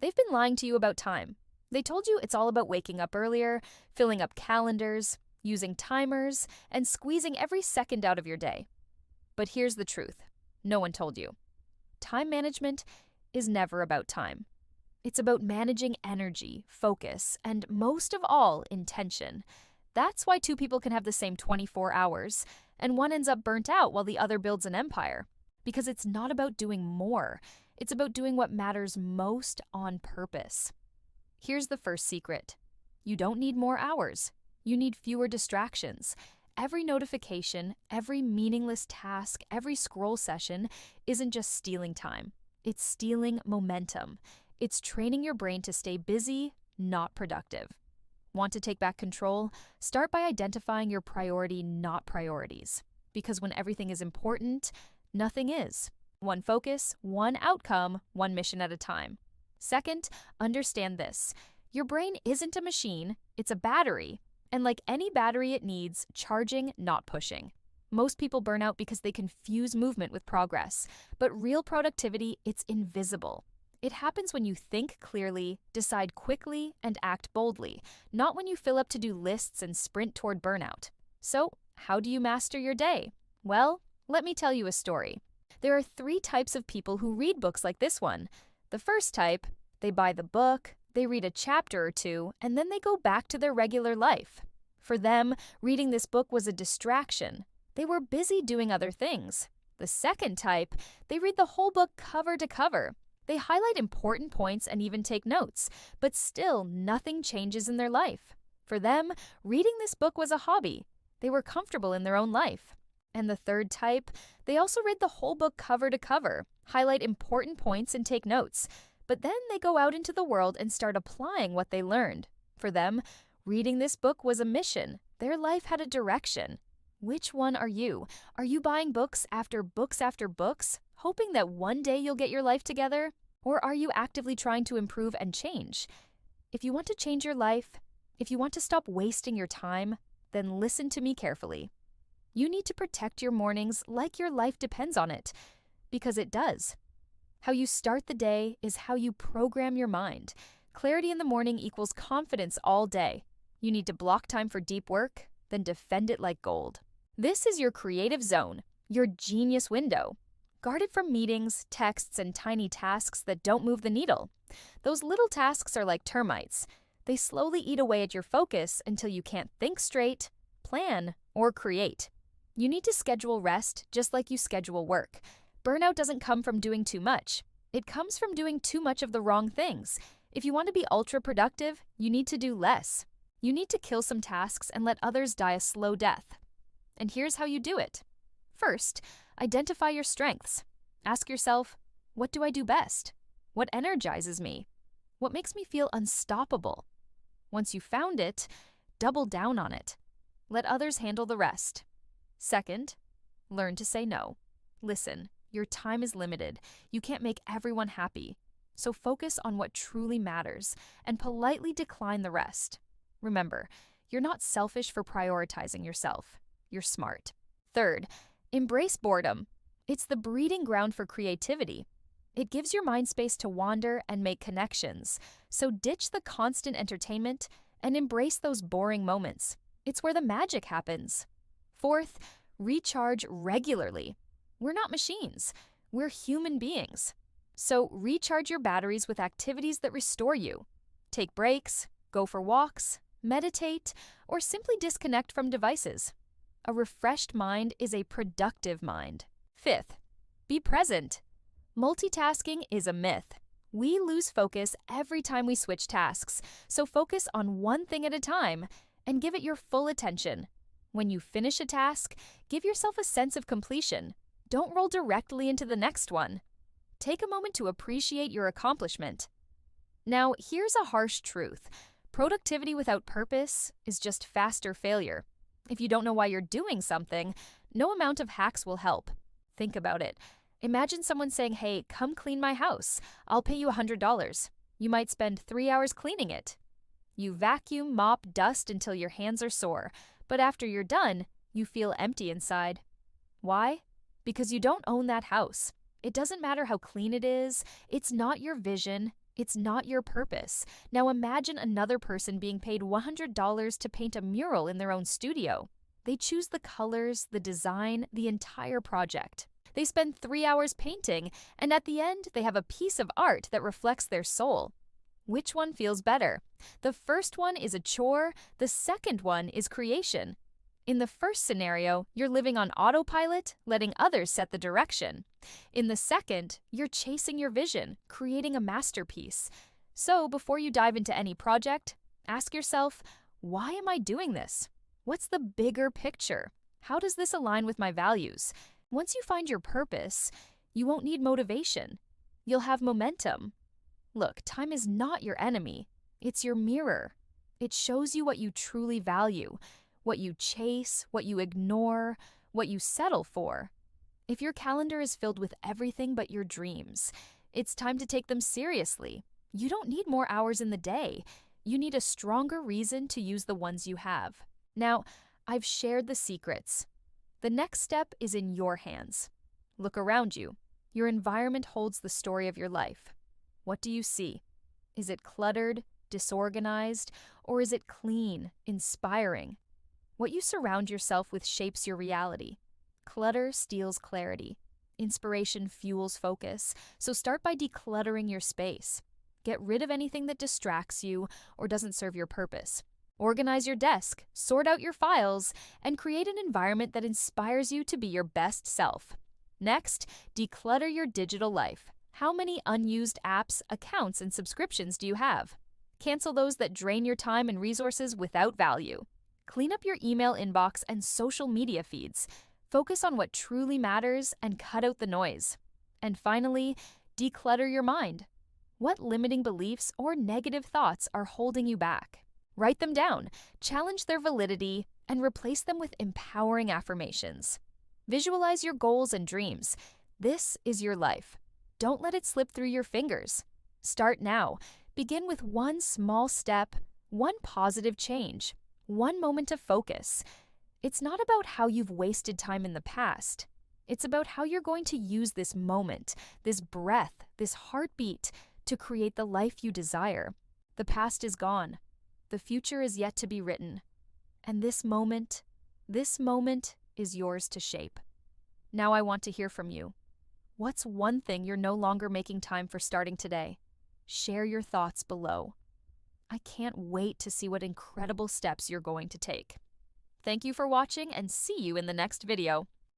They've been lying to you about time. They told you it's all about waking up earlier, filling up calendars, using timers, and squeezing every second out of your day. But here's the truth. No one told you. Time management is never about time. It's about managing energy, focus, and most of all, intention. That's why two people can have the same 24 hours, and one ends up burnt out while the other builds an empire. Because it's not about doing more. It's about doing what matters most on purpose. Here's the first secret. You don't need more hours. You need fewer distractions. Every notification, every meaningless task, every scroll session isn't just stealing time. It's stealing momentum. It's training your brain to stay busy, not productive. Want to take back control? Start by identifying your priority, not priorities. Because when everything is important, nothing is. One focus, one outcome, one mission at a time. Second, understand this. Your brain isn't a machine, it's a battery. And like any battery, it needs charging, not pushing. Most people burn out because they confuse movement with progress. But real productivity, it's invisible. It happens when you think clearly, decide quickly, and act boldly, not when you fill up to-do lists and sprint toward burnout. So, how do you master your day? Well, let me tell you a story. There are 3 types of people who read books like this one. The first type, they buy the book, they read a chapter or 2, and then they go back to their regular life. For them, reading this book was a distraction. They were busy doing other things. The second type, they read the whole book cover to cover. They highlight important points and even take notes, but still nothing changes in their life. For them, reading this book was a hobby. They were comfortable in their own life. And the third type, they also read the whole book cover to cover, highlight important points and take notes, but then they go out into the world and start applying what they learned. For them, reading this book was a mission. Their life had a direction. Which one are you? Are you buying books after books, hoping that one day you'll get your life together? Or are you actively trying to improve and change? If you want to change your life, if you want to stop wasting your time, then listen to me carefully. You need to protect your mornings like your life depends on it, because it does. How you start the day is how you program your mind. Clarity in the morning equals confidence all day. You need to block time for deep work, then defend it like gold. This is your creative zone, your genius window. Guard it from meetings, texts, and tiny tasks that don't move the needle. Those little tasks are like termites. They slowly eat away at your focus until you can't think straight, plan, or create. You need to schedule rest just like you schedule work. Burnout doesn't come from doing too much. It comes from doing too much of the wrong things. If you want to be ultra productive, you need to do less. You need to kill some tasks and let others die a slow death. And here's how you do it. First, identify your strengths. Ask yourself, what do I do best? What energizes me? What makes me feel unstoppable? Once you've found it, double down on it. Let others handle the rest. Second, learn to say no. Listen, your time is limited. You can't make everyone happy. So focus on what truly matters and politely decline the rest. Remember, you're not selfish for prioritizing yourself. You're smart. Third, embrace boredom. It's the breeding ground for creativity. It gives your mind space to wander and make connections. So ditch the constant entertainment and embrace those boring moments. It's where the magic happens. Fourth, recharge regularly. We're not machines. We're human beings. So recharge your batteries with activities that restore you. Take breaks, go for walks, meditate, or simply disconnect from devices. A refreshed mind is a productive mind. Fifth, be present. Multitasking is a myth. We lose focus every time we switch tasks, so focus on one thing at a time and give it your full attention. When you finish a task, give yourself a sense of completion. Don't roll directly into the next one. Take a moment to appreciate your accomplishment. Now, here's a harsh truth. Productivity without purpose is just faster failure. If you don't know why you're doing something, no amount of hacks will help. Think about it. Imagine someone saying, hey, come clean my house. I'll pay you $100. You might spend 3 hours cleaning it. You vacuum, mop, dust until your hands are sore. But after you're done, you feel empty inside. Why? Because you don't own that house. It doesn't matter how clean it is. It's not your vision. It's not your purpose. Now imagine another person being paid $100 to paint a mural in their own studio. They choose the colors, the design, the entire project. They spend 3 hours painting, and at the end, they have a piece of art that reflects their soul. Which one feels better? The first one is a chore, the second one is creation. In the first scenario, you're living on autopilot, letting others set the direction. In the second, you're chasing your vision, creating a masterpiece. So before you dive into any project, ask yourself, why am I doing this? What's the bigger picture? How does this align with my values? Once you find your purpose, you won't need motivation. You'll have momentum. Look, time is not your enemy. It's your mirror. It shows you what you truly value, what you chase, what you ignore, what you settle for. If your calendar is filled with everything but your dreams, it's time to take them seriously. You don't need more hours in the day. You need a stronger reason to use the ones you have. Now, I've shared the secrets. The next step is in your hands. Look around you. Your environment holds the story of your life. What do you see? Is it cluttered, disorganized, or is it clean, inspiring? What you surround yourself with shapes your reality. Clutter steals clarity. Inspiration fuels focus, so start by decluttering your space. Get rid of anything that distracts you or doesn't serve your purpose. Organize your desk, sort out your files, and create an environment that inspires you to be your best self. Next, declutter your digital life. How many unused apps, accounts, and subscriptions do you have? Cancel those that drain your time and resources without value. Clean up your email inbox and social media feeds. Focus on what truly matters and cut out the noise. And finally, declutter your mind. What limiting beliefs or negative thoughts are holding you back? Write them down, challenge their validity, and replace them with empowering affirmations. Visualize your goals and dreams. This is your life. Don't let it slip through your fingers. Start now. Begin with one small step, one positive change, one moment of focus. It's not about how you've wasted time in the past. It's about how you're going to use this moment, this breath, this heartbeat to create the life you desire. The past is gone. The future is yet to be written. And this moment is yours to shape. Now I want to hear from you. What's one thing you're no longer making time for starting today? Share your thoughts below. I can't wait to see what incredible steps you're going to take. Thank you for watching and see you in the next video.